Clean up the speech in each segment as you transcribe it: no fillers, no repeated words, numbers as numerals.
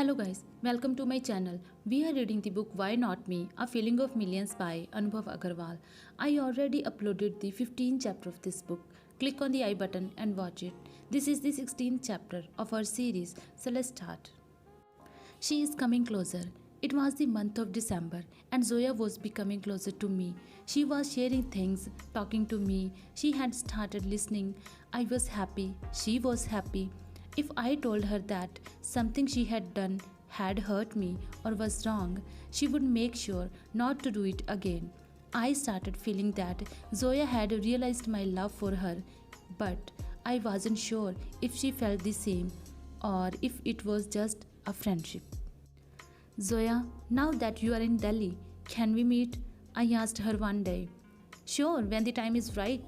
Hello guys, welcome to my channel. We are reading the book Why Not Me? A Feeling of Millions by Anubhav Agarwal. I already uploaded the 15th chapter of this book. Click on the I button and watch it. This is the 16th chapter of our series, so let's start. She is coming closer. It was the month of December and Zoya was becoming closer to me. She was sharing things, talking to me. She had started listening. I was happy. She was happy. If I told her that something she had done had hurt me or was wrong, she would make sure not to do it again. I started feeling that Zoya had realized my love for her, but I wasn't sure if she felt the same or if it was just a friendship. Zoya, now that you are in Delhi, can we meet? I asked her one day. Sure, when the time is right.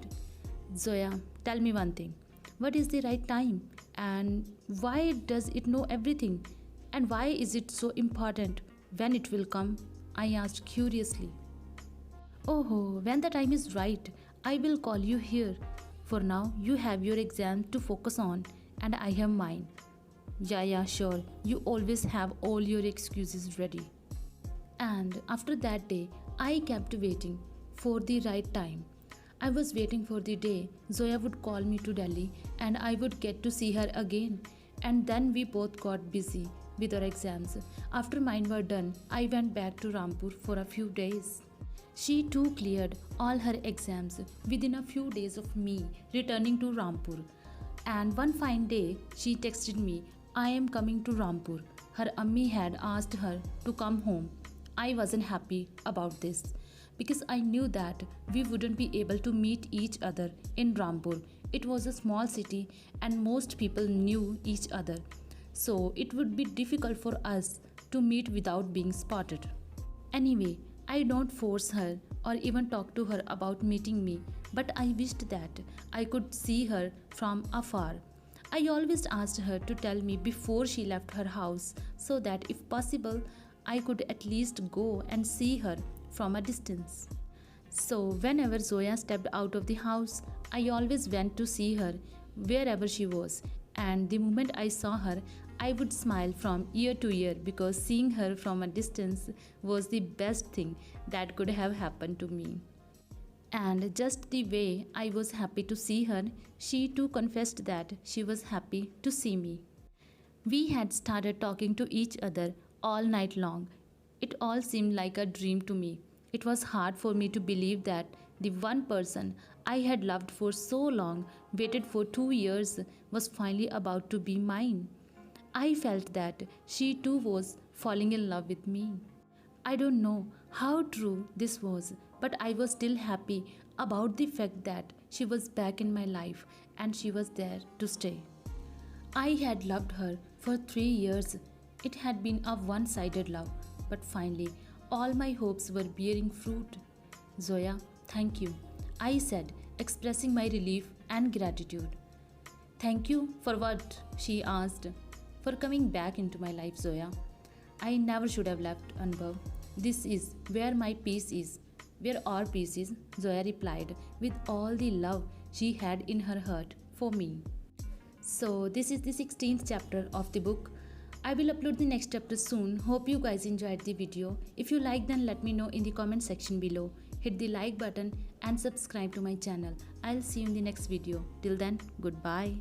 Zoya, tell me one thing. What is the right time? And why does it know everything? And why is it so important when it will come? I asked curiously. Oh, when the time is right, I will call you here. For now, you have your exam to focus on, and I have mine. Yeah, sure. You always have all your excuses ready. And after that day, I kept waiting for the right time. I was waiting for the day Zoya would call me to Delhi and I would get to see her again. And then we both got busy with our exams. After mine were done, I went back to Rampur for a few days. She too cleared all her exams within a few days of me returning to Rampur. And one fine day, she texted me, I am coming to Rampur. Her Ammi had asked her to come home. I wasn't happy about this, because I knew that we wouldn't be able to meet each other in Rampur. It was a small city and most people knew each other, so it would be difficult for us to meet without being spotted. Anyway, I don't force her or even talk to her about meeting me, but I wished that I could see her from afar. I always asked her to tell me before she left her house so that if possible, I could at least go and see her from a distance. So whenever Zoya stepped out of the house, I always went to see her wherever she was, and the moment I saw her, I would smile from ear to ear because seeing her from a distance was the best thing that could have happened to me. And just the way I was happy to see her, she too confessed that she was happy to see me. We had started talking to each other all night long. It all seemed like a dream to me. It was hard for me to believe that the one person I had loved for so long, waited for 2 years, was finally about to be mine. I felt that she too was falling in love with me. I don't know how true this was, but I was still happy about the fact that she was back in my life and she was there to stay. I had loved her for 3 years. It had been a one-sided love, but finally, all my hopes were bearing fruit. Zoya, thank you, I said, expressing my relief and gratitude. Thank you for what? She asked. For coming back into my life, Zoya. I never should have left, Anubhav. This is where my peace is. Where our peace is, Zoya replied with all the love she had in her heart for me. So this is the 16th chapter of the book. I will upload the next chapter soon. Hope you guys enjoyed the video. If you like, then let me know in the comment section below. Hit the like button and subscribe to my channel. I'll see you in the next video. Till then, goodbye.